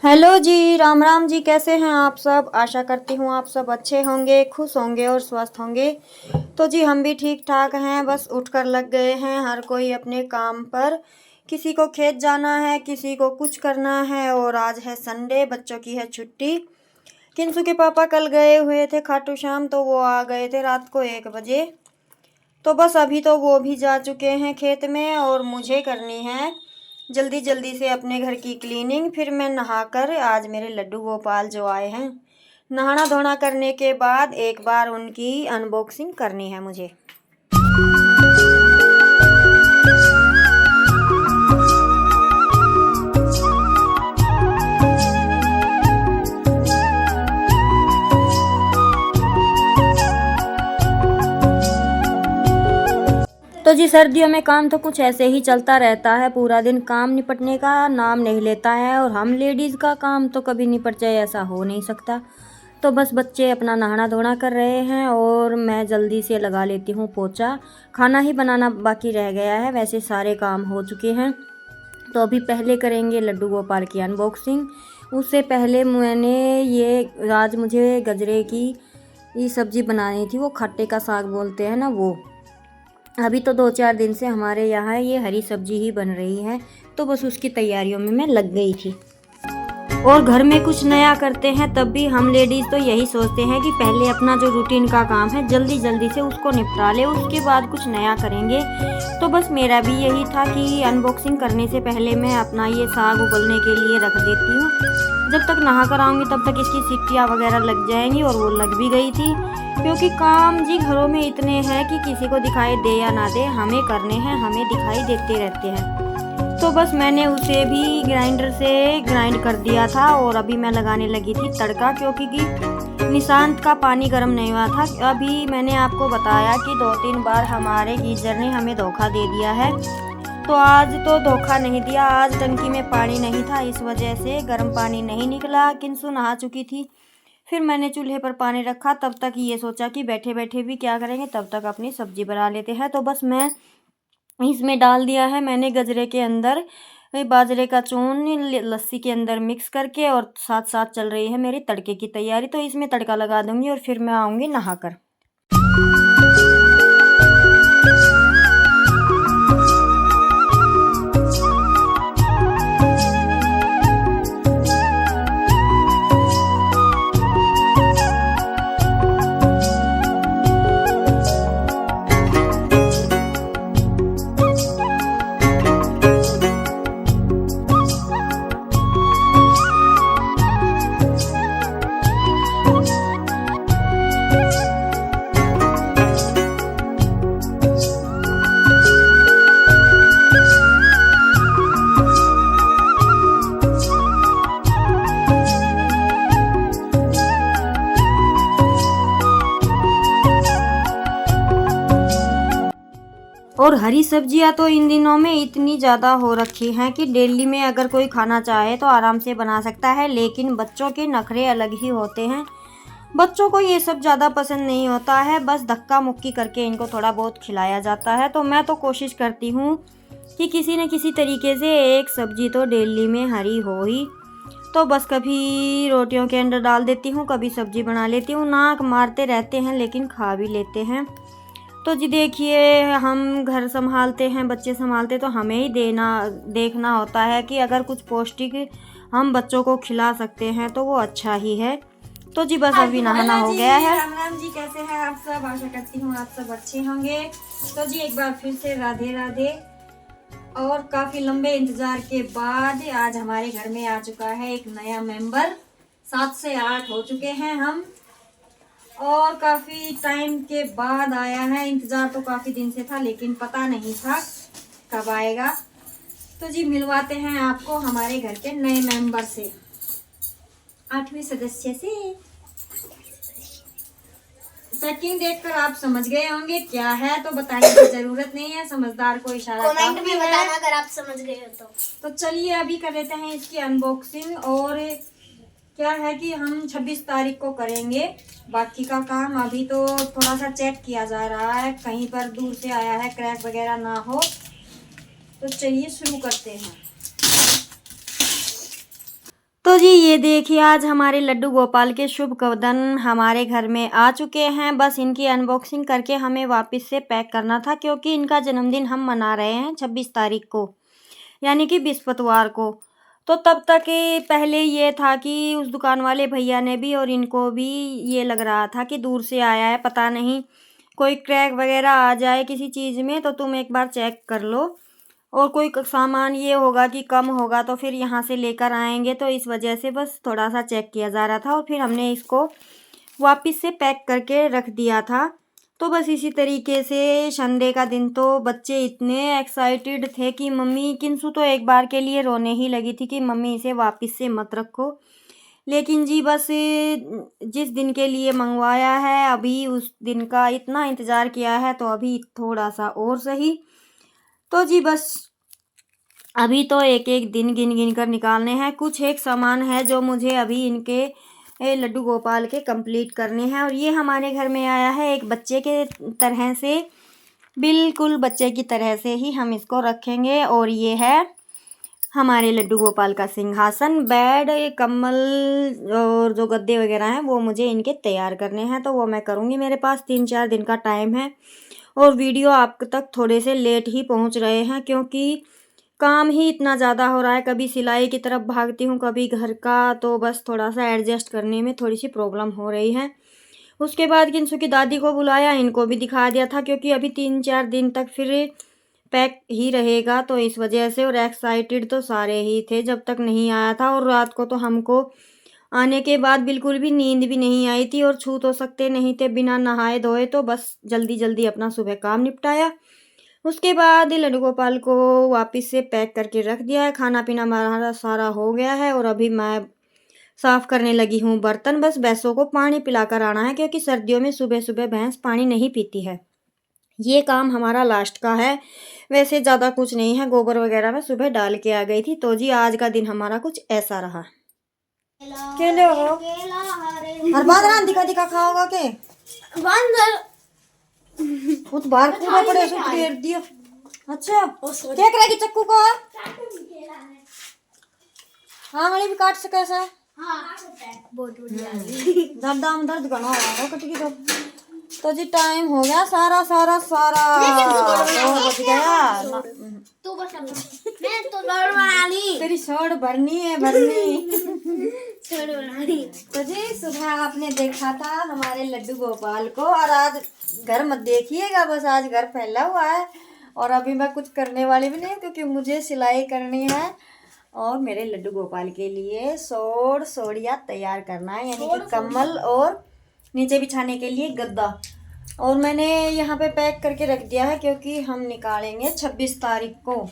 Hello जी, राम राम जी। कैसे हैं आप सब? आशा करती हूँ आप सब अच्छे होंगे, खुश होंगे और स्वस्थ होंगे। तो जी हम भी ठीक ठाक हैं। बस उठकर लग गए हैं हर कोई अपने काम पर। किसी को खेत जाना है, किसी को कुछ करना है। और आज है संडे, बच्चों की है छुट्टी। किंसु के पापा कल गए हुए थे खाटू श्याम, तो वो आ गए थे रात को 1 बजे। तो बस अभी तो वो भी जा चुके हैं खेत में और मुझे करनी है जल्दी जल्दी से अपने घर की क्लीनिंग। फिर मैं नहाकर, आज मेरे लड्डू गोपाल जो आए हैं, नहाना धोना करने के बाद एक बार उनकी अनबॉक्सिंग करनी है मुझे। तो जी सर्दियों में काम तो कुछ ऐसे ही चलता रहता है। पूरा दिन काम निपटने का नाम नहीं लेता है और हम लेडीज़ का काम तो कभी निपट जाए ऐसा हो नहीं सकता। तो बस बच्चे अपना नहाना धोना कर रहे हैं और मैं जल्दी से लगा लेती हूँ पोछा। खाना ही बनाना बाकी रह गया है, वैसे सारे काम हो चुके हैं। तो अभी पहले करेंगे लड्डू गोपाल की अनबॉक्सिंग। उससे पहले आज मुझे गजरे की ये सब्ज़ी बनानी थी, वो खट्टे का साग बोलते हैं ना वो। अभी तो 2-4 दिन से हमारे यहाँ ये हरी सब्जी ही बन रही है, तो बस उसकी तैयारियों में मैं लग गई थी। और घर में कुछ नया करते हैं तब भी हम लेडीज़ तो यही सोचते हैं कि पहले अपना जो रूटीन का काम है जल्दी जल्दी से उसको निपटा ले, उसके बाद कुछ नया करेंगे। तो बस मेरा भी यही था कि अनबॉक्सिंग करने से पहले मैं अपना ये साग उबलने के लिए रख देती हूँ। जब तक नहा कर आऊँगी तब तक इसकी सीटियाँ वगैरह लग जाएंगी, और वो लग भी गई थी। क्योंकि काम जी घरों में इतने हैं कि किसी को दिखाई दे या ना दे, हमें करने हैं, हमें दिखाई देते रहते हैं। तो बस मैंने उसे भी ग्राइंडर से ग्राइंड कर दिया था और अभी मैं लगाने लगी थी तड़का, क्योंकि निशांत का पानी गर्म नहीं हुआ था। अभी मैंने आपको बताया कि 2-3 बार हमारे गीजर ने हमें धोखा दे दिया है, तो आज तो धोखा नहीं दिया। आज टंकी में पानी नहीं था, इस वजह से गर्म पानी नहीं निकला। किंसु नहा चुकी थी। फिर मैंने चूल्हे पर पानी रखा, तब तक ये सोचा कि बैठे बैठे भी क्या करेंगे, तब तक अपनी सब्जी बना लेते हैं। तो बस मैं इसमें डाल दिया है मैंने गजरे के अंदर बाजरे का चून लस्सी के अंदर मिक्स करके, और साथ साथ चल रही है मेरी तड़के की तैयारी। तो इसमें तड़का लगा दूंगी और फिर मैं आऊँगी नहाकर। और हरी सब्जियां तो इन दिनों में इतनी ज़्यादा हो रखी हैं कि डेली में अगर कोई खाना चाहे तो आराम से बना सकता है, लेकिन बच्चों के नखरे अलग ही होते हैं। बच्चों को ये सब ज़्यादा पसंद नहीं होता है, बस धक्का मुक्की करके इनको थोड़ा बहुत खिलाया जाता है। तो मैं तो कोशिश करती हूँ कि किसी न किसी तरीके से एक सब्जी तो डेली में हरी हो ही। तो बस कभी रोटियों के अंदर डाल देती हूँ, कभी सब्जी बना लेती हूँ। नाक मारते रहते हैं लेकिन खा भी लेते हैं। तो जी देखिए, हम घर संभालते हैं, बच्चे संभालते, तो हमें ही देखना होता है कि अगर कुछ पौष्टिक हम बच्चों को खिला सकते हैं तो वो अच्छा ही है। तो जी बस अभी नहाना हो गया है। राम राम जी, कैसे हैं आप सब? आशा करती हूँ आप सब अच्छे होंगे। तो जी एक बार फिर से राधे राधे। और काफ़ी लंबे इंतज़ार के बाद आज हमारे घर में आ चुका है एक नया मेंबर। 7 से 8 हो चुके हैं हम, और काफ़ी टाइम के बाद आया है। इंतज़ार तो काफ़ी दिन से था, लेकिन पता नहीं था कब आएगा। तो जी मिलवाते हैं आपको हमारे घर के नए मेंबर से, 8वें सदस्य से। पैकिंग देखकर आप समझ गए होंगे क्या है, तो बताने की जरूरत नहीं है, समझदार को इशारा कमेंट में बताना अगर आप समझ गए हो तो। चलिए अभी कर लेते हैं इसकी अनबॉक्सिंग। और क्या है कि हम 26 तारीख को करेंगे बाकी का काम। अभी तो थोड़ा सा चेक किया जा रहा है, कहीं पर दूर से आया है, क्रैक वगैरह ना हो। तो चलिए शुरू करते हैं। तो जी ये देखिए आज हमारे लड्डू गोपाल के शुभ कदम हमारे घर में आ चुके हैं। बस इनकी अनबॉक्सिंग करके हमें वापस से पैक करना था, क्योंकि इनका जन्मदिन हम मना रहे हैं 26 तारीख को, यानी कि बृहस्पतिवार को। तो तब तक पहले ये था कि उस दुकान वाले भैया ने भी और इनको भी ये लग रहा था कि दूर से आया है, पता नहीं कोई क्रैक वगैरह आ जाए किसी चीज़ में, तो तुम एक बार चेक कर लो, और कोई सामान ये होगा कि कम होगा तो फिर यहाँ से लेकर आएंगे। तो इस वजह से बस थोड़ा सा चेक किया जा रहा था और फिर हमने इसको वापस से पैक करके रख दिया था। तो बस इसी तरीके से संडे का दिन तो बच्चे इतने एक्साइटेड थे कि मम्मी, किंसु तो एक बार के लिए रोने ही लगी थी कि मम्मी इसे वापस से मत रखो। लेकिन जी बस जिस दिन के लिए मंगवाया है अभी उस दिन का इतना इंतज़ार किया है, तो अभी थोड़ा सा और सही। तो जी बस अभी तो एक एक दिन गिन गिन कर निकालने हैं। कुछ एक सामान है जो मुझे अभी इनके लड्डू गोपाल के कंप्लीट करने हैं, और ये हमारे घर में आया है एक बच्चे के तरह से, बिल्कुल बच्चे की तरह से ही हम इसको रखेंगे। और ये है हमारे लड्डू गोपाल का सिंहासन, बेड, कम्बल और जो गद्दे वगैरह हैं वो मुझे इनके तैयार करने हैं, तो वो मैं करूँगी। मेरे पास 3-4 दिन का टाइम है और वीडियो आप तक थोड़े से लेट ही पहुँच रहे हैं, क्योंकि काम ही इतना ज़्यादा हो रहा है। कभी सिलाई की तरफ भागती हूँ, कभी घर का, तो बस थोड़ा सा एडजस्ट करने में थोड़ी सी प्रॉब्लम हो रही है। उसके बाद किंसु की दादी को बुलाया, इनको भी दिखा दिया था, क्योंकि अभी 3-4 दिन तक फिर पैक ही रहेगा, तो इस वजह से। और एक्साइटेड तो सारे ही थे जब तक नहीं आया था, और रात को तो हमको आने के बाद बिल्कुल भी नींद भी नहीं आई थी और छू तो सकते नहीं थे बिना नहाए धोए, तो बस जल्दी जल्दी अपना सुबह काम निपटाया। उसके बाद लड्डू गोपाल को वापस से पैक करके रख दिया है। खाना पीना हमारा सारा हो गया है और अभी मैं साफ़ करने लगी हूँ बर्तन। बस भैंसों को पानी पिलाकर आना है, क्योंकि सर्दियों में सुबह सुबह भैंस पानी नहीं पीती है। ये काम हमारा लास्ट का है, वैसे ज़्यादा कुछ नहीं है। गोबर वगैरह मैं सुबह डाल के आ गई थी। तो जी आज का दिन हमारा कुछ ऐसा रहा। केले हो हर बार ना दिखा दिखा खाओगा के खुद बाहर पूरा पड़े सो घेर दिया। अच्छा क्या करेगी चक्कू को? हाँ वाली भी काट सके ऐसा ज्यादा हम दर्द करना होगा कटकी तो जी टाइम हो गया सारा सारा सारा बच गया। तू बस मैं तो दौड़ वाली तेरी शर्ट भरनी है भरनी। छोड़ वाली। तो जी सुबह आपने देखा था हमारे लड्डू गोपाल को, और आज घर मत देखिएगा, बस आज घर फैला हुआ है। और अभी मैं कुछ करने वाली भी नहीं, क्योंकि मुझे सिलाई करनी है और मेरे लड्डू गोपाल के लिए सोड़िया तैयार करना है, यानी कि कम्बल और नीचे बिछाने के लिए गद्दा। और मैंने यहाँ पे पैक करके रख दिया है, क्योंकि हम निकालेंगे 26 तारीख को।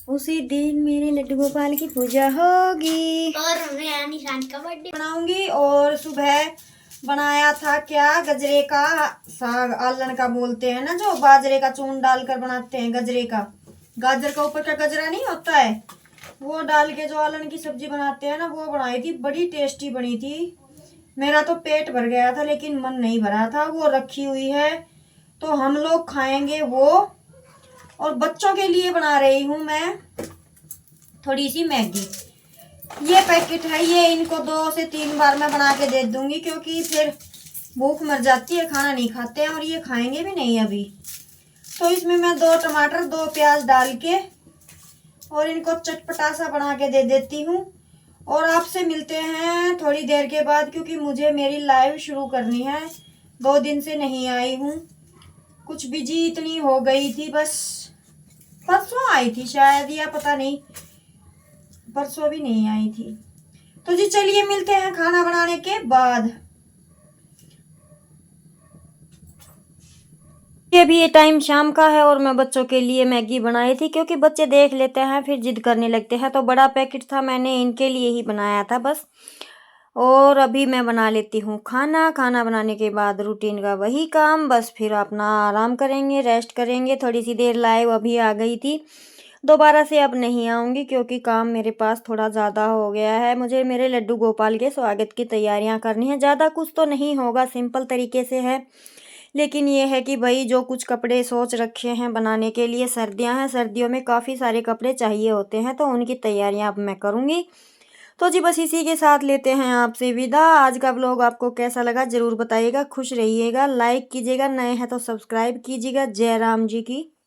उसी दिन मेरे लड्डू गोपाल की पूजा होगी और हमने निशान का बर्थडे बनाऊंगी। और सुबह बनाया था क्या, गजरे का साग, आलन का बोलते हैं ना, जो बाजरे का चून डालकर बनाते हैं, गजरे का, गाजर का ऊपर का गजरा नहीं होता है, वो डाल के जो आलन की सब्जी बनाते हैं ना, वो बनाई थी, बड़ी टेस्टी बनी थी। मेरा तो पेट भर गया था लेकिन मन नहीं भरा था। वो रखी हुई है तो हम लोग खाएंगे वो। और बच्चों के लिए बना रही हूँ मैं थोड़ी सी मैगी। ये पैकेट है, ये इनको 2 से 3 बार मैं बना के दे दूंगी, क्योंकि फिर भूख मर जाती है, खाना नहीं खाते हैं और ये खाएंगे भी नहीं अभी। तो इसमें मैं 2 टमाटर 2 प्याज डाल के और इनको चटपटा सा बना के दे देती हूँ। और आपसे मिलते हैं थोड़ी देर के बाद, क्योंकि मुझे मेरी लाइव शुरू करनी है। 2 दिन से नहीं आई हूँ, कुछ बिजी इतनी हो गई थी। बस परसों आई थी शायद, या पता नहीं, परसों भी नहीं आई थी। तो जी चलिए मिलते हैं खाना बनाने के बाद। ये भी ये टाइम शाम का है और मैं बच्चों के लिए मैगी बनाई थी, क्योंकि बच्चे देख लेते हैं फिर जिद करने लगते हैं। तो बड़ा पैकेट था, मैंने इनके लिए ही बनाया था बस। और अभी मैं बना लेती हूँ खाना। खाना बनाने के बाद रूटीन का वही काम, बस फिर अपना आराम करेंगे, रेस्ट करेंगे। थोड़ी सी देर लाइव अभी आ गई थी, दोबारा से अब नहीं आऊँगी, क्योंकि काम मेरे पास थोड़ा ज़्यादा हो गया है। मुझे मेरे लड्डू गोपाल के स्वागत की तैयारियाँ करनी है। ज़्यादा कुछ तो नहीं होगा, सिंपल तरीके से है, लेकिन ये है कि भाई जो कुछ कपड़े सोच रखे हैं बनाने के लिए, सर्दियां हैं, सर्दियों में काफ़ी सारे कपड़े चाहिए होते हैं, तो उनकी तैयारियां अब मैं करूँगी। तो जी बस इसी के साथ लेते हैं आपसे विदा। आज का व्लॉग आपको कैसा लगा जरूर बताइएगा। खुश रहिएगा, लाइक कीजिएगा, नए हैं तो सब्सक्राइब कीजिएगा। जय राम जी की।